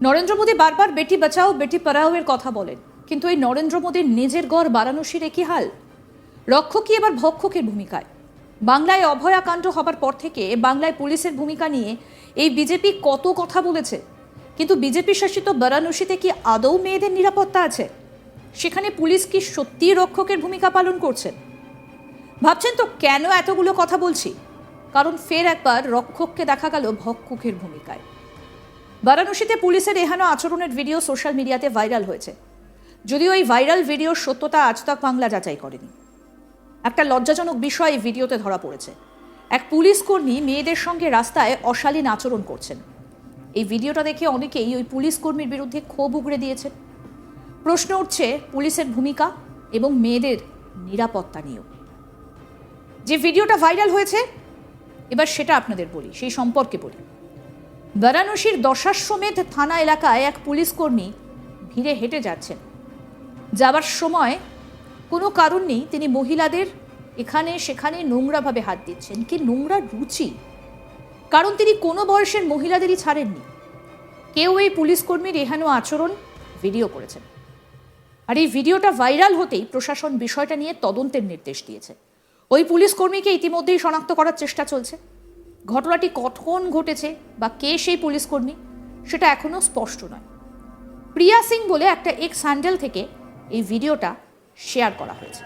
নরেন্দ্র মোদী বারবার বেটি বাঁচাও বেটি পড়াও এর কথা বলেন, কিন্তু এই নরেন্দ্র মোদীর নিজের গড় বারাণসীর একই হাল। রক্ষকই এবার ভক্ষকের ভূমিকায়। বাংলায় অভয়াকাণ্ড হবার পর থেকে বাংলায় পুলিশের ভূমিকা নিয়ে এই বিজেপি কত কথা বলেছে, কিন্তু বিজেপি শাসিত বারাণসীতে কি আদৌ মেয়েদের নিরাপত্তা আছে? সেখানে পুলিশ কি সত্যিই রক্ষকের ভূমিকা পালন করছেন? ভাবছেন তো কেন এতগুলো কথা বলছি? কারণ ফের একবার রক্ষককে দেখা গেল ভক্ষকের ভূমিকায়। বারাণসীতে পুলিশের এহেন আচরণের ভিডিও সোশ্যাল মিডিয়াতে ভাইরাল হয়েছে, যদিও এই ভাইরাল ভিডিওর সত্যতা আজ তাক বাংলা যাচাই করেনি। একটা লজ্জাজনক বিষয় এই ভিডিওতে ধরা পড়েছে। এক পুলিশ কর্মী মেয়েদের সঙ্গে রাস্তায় অশালীন আচরণ করছেন। এই ভিডিওটা দেখে অনেকেই ওই পুলিশ কর্মীর বিরুদ্ধে ক্ষোভ উগড়ে দিয়েছেন। প্রশ্ন উঠছে পুলিশের ভূমিকা এবং মেয়েদের নিরাপত্তা নিয়েও। যে ভিডিওটা ভাইরাল হয়েছে এবার সেটা আপনাদের বলি, সেই সম্পর্কে বলি। বারাণসীর দশাশ্বমেধ থানা এলাকায় এক পুলিশ কর্মী ভিড়ে হেঁটে যাচ্ছেন। যাবার সময় কোনো কারণ নেই তিনি মহিলাদের এখানে সেখানে নোংরাভাবে হাত দিচ্ছেন। কি নোংরা রুচি! কারণ তিনি কোনো বয়সের মহিলাদেরই ছাড়েননি। কেউ এই পুলিশ কর্মীর এহেন আচরণ ভিডিও করেছেন, আর এই ভিডিওটা ভাইরাল হতেই প্রশাসন বিষয়টা নিয়ে তদন্তের নির্দেশ দিয়েছে। ওই পুলিশ কর্মীকে ইতিমধ্যেই শনাক্ত করার চেষ্টা চলছে। ঘটনাটি কখন ঘটেছে বা কে সেই পুলিশ কর্মী সেটা এখনো স্পষ্ট নয়। প্রিয়া সিং বলে একটা এক্স হ্যান্ডেল থেকে এই ভিডিওটা শেয়ার করা হয়েছে।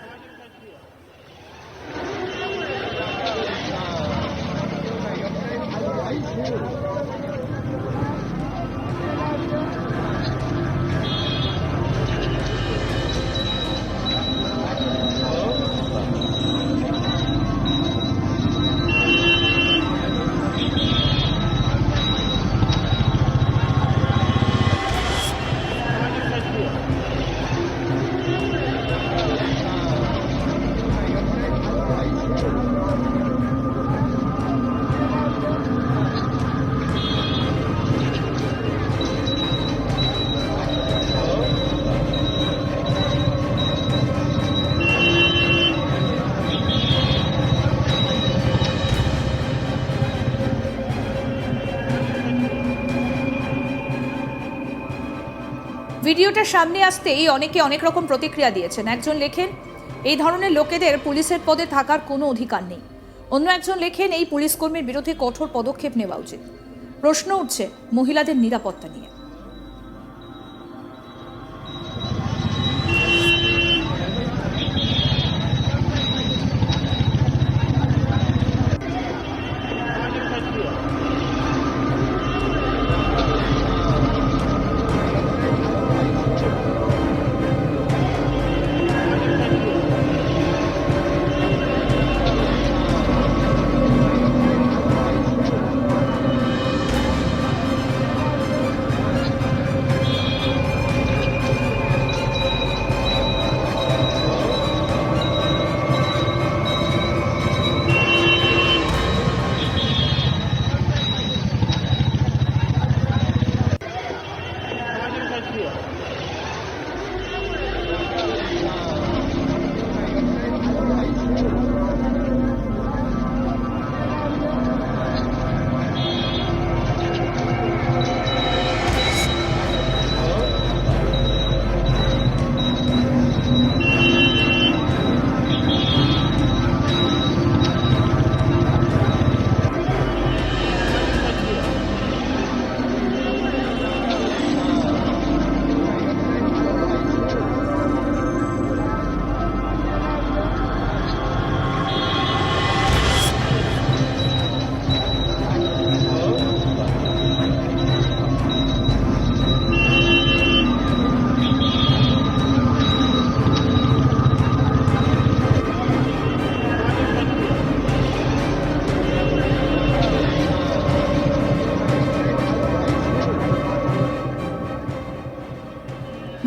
ভিডিওটা সামনে আসতেই অনেকে অনেক রকম প্রতিক্রিয়া দিয়েছেন। একজন লেখেন, এই ধরনের লোকেদের পুলিশের পদে থাকার কোনো অধিকার নেই। অন্য একজন লেখেন, এই পুলিশ কর্মীর বিরুদ্ধে কঠোর পদক্ষেপ নেওয়া উচিত। প্রশ্ন উঠছে মহিলাদের নিরাপত্তা নিয়ে।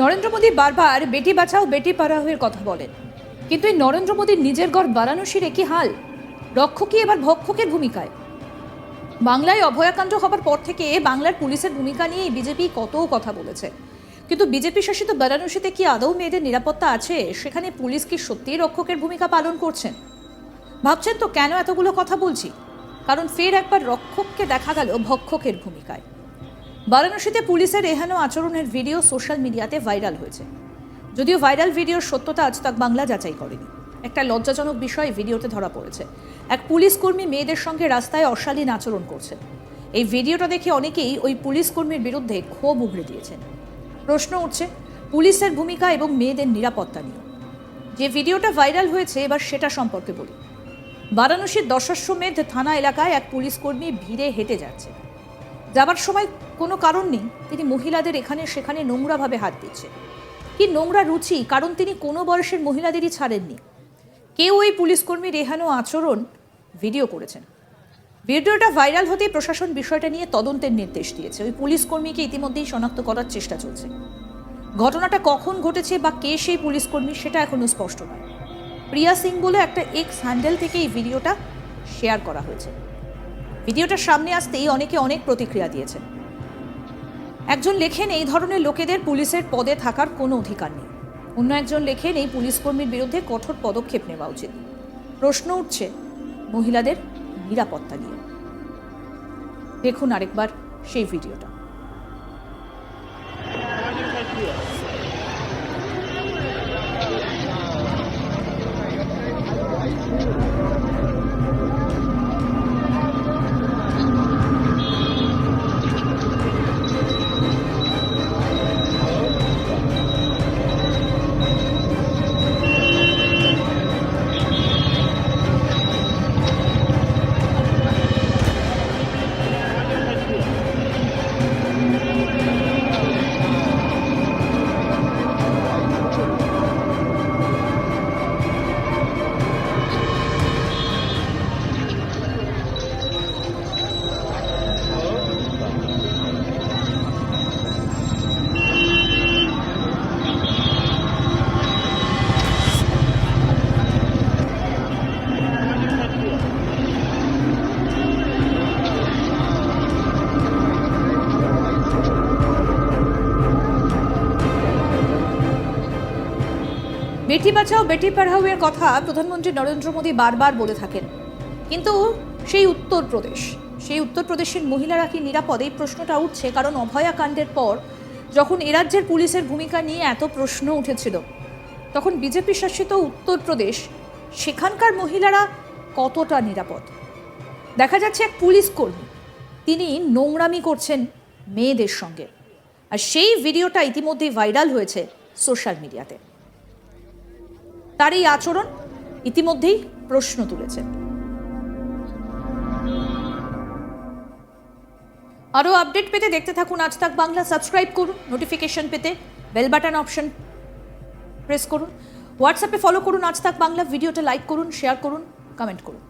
নরেন্দ্র মোদী বারবার বেটি বাঁচাও বেটি পড়াও এর কথা বলেন, কিন্তু এই নরেন্দ্র মোদীর নিজের গড় বারাণসীর একই হাল। রক্ষকই এবার ভক্ষকের ভূমিকায়। বাংলায় অভয়াকাণ্ড হবার পর থেকে বাংলার পুলিশের ভূমিকা নিয়ে বিজেপি কত কথা বলেছে, কিন্তু বিজেপি শাসিত বারাণসীতে কি আদৌ মেয়েদের নিরাপত্তা আছে? সেখানে পুলিশ কি সত্যিই রক্ষকের ভূমিকা পালন করছেন? ভাবছেন তো কেন এতগুলো কথা বলছি? কারণ ফের একবার রক্ষককে দেখা গেল ভক্ষকের ভূমিকায়। বারাণসীতে পুলিশের এহেন আচরণের ভিডিও সোশ্যাল মিডিয়াতে ভাইরাল হয়েছে। যদিও ভাইরাল ভিডিওর সত্যতা আজ তাক বাংলা যাচাই করেনি। একটা লজ্জাজনক বিষয় ভিডিওতে ধরা পড়েছে। এক পুলিশ কর্মী মেয়েদের সঙ্গে রাস্তায় অশালীন আচরণ করছেন। এই ভিডিওটা দেখে অনেকেই ওই পুলিশ কর্মীর বিরুদ্ধে ক্ষোভ উগড়ে দিয়েছেন। প্রশ্ন উঠছে পুলিশের ভূমিকা এবং মেয়েদের নিরাপত্তা নিয়ে। যে ভিডিওটা ভাইরাল হয়েছে এবার সেটা সম্পর্কে বলি। বারাণসীর দশাশ্বমেধ থানা এলাকায় এক পুলিশ কর্মী ভিড়ে হেঁটে যাচ্ছে। যাবার সময় কোনো কারণ নেই তিনি মহিলাদের এখানে সেখানে নোংরাভাবে হাত দিচ্ছে। কি নোংরা রুচি, কারণ তিনি কোনো বয়সের মহিলাদেরই ছাড়েননি। কেউ ওই পুলিশ কর্মীর এহেন আচরণ ভিডিও করেছেন। ভিডিওটা ভাইরাল হতেই প্রশাসন বিষয়টা নিয়ে তদন্তের নির্দেশ দিয়েছে। ওই পুলিশ কর্মীকে ইতিমধ্যেই শনাক্ত করার চেষ্টা চলছে। ঘটনাটা কখন ঘটেছে বা কে সেই পুলিশ কর্মী সেটা এখনো স্পষ্ট নয়। প্রিয়া সিং বলে একটা এক্স হ্যান্ডেল থেকে এই ভিডিওটা শেয়ার করা হয়েছে। ভিডিওটার সামনে আসতেই অনেকে অনেক প্রতিক্রিয়া দিয়েছেন। একজন লেখেন এই ধরনের লোকেদের পুলিশের পদে থাকার কোনো অধিকার নেই। অন্য একজন লেখেন এই পুলিশ কর্মীর বিরুদ্ধে কঠোর পদক্ষেপ নেওয়া উচিত। প্রশ্ন উঠছে মহিলাদের নিরাপত্তা নিয়ে। দেখুন আরেকবার সেই ভিডিওটা। বেটি বাঁচাও বেটি পড়াও এর কথা প্রধানমন্ত্রী নরেন্দ্র মোদী বারবার বলে থাকেন, কিন্তু সেই উত্তরপ্রদেশের মহিলারা কি নিরাপদ? এই প্রশ্নটা উঠছে কারণ অভয়া কাণ্ডের পর যখন এ রাজ্যের পুলিশের ভূমিকা নিয়ে এত প্রশ্ন উঠেছিল, তখন বিজেপি শাসিত উত্তরপ্রদেশ সেখানকার মহিলারা কতটা নিরাপদ? দেখা যাচ্ছে এক পুলিশ কর্মী তিনি নোংরামি করছেন মেয়েদের সঙ্গে, আর সেই ভিডিওটা ইতিমধ্যেই ভাইরাল হয়েছে সোশ্যাল মিডিয়াতে। তার এই আচরণ ইতিমধ্যেই প্রশ্ন তুলেছে। আরও আপডেট পেতে দেখতে থাকুন আজ তাক বাংলা। সাবস্ক্রাইব করুন, নোটিফিকেশন পেতে বেল বাটন অপশন প্রেস করুন, হোয়াটসঅ্যাপে ফলো করুন আজ তাক বাংলা, ভিডিওটা লাইক করুন, শেয়ার করুন, কমেন্ট করুন।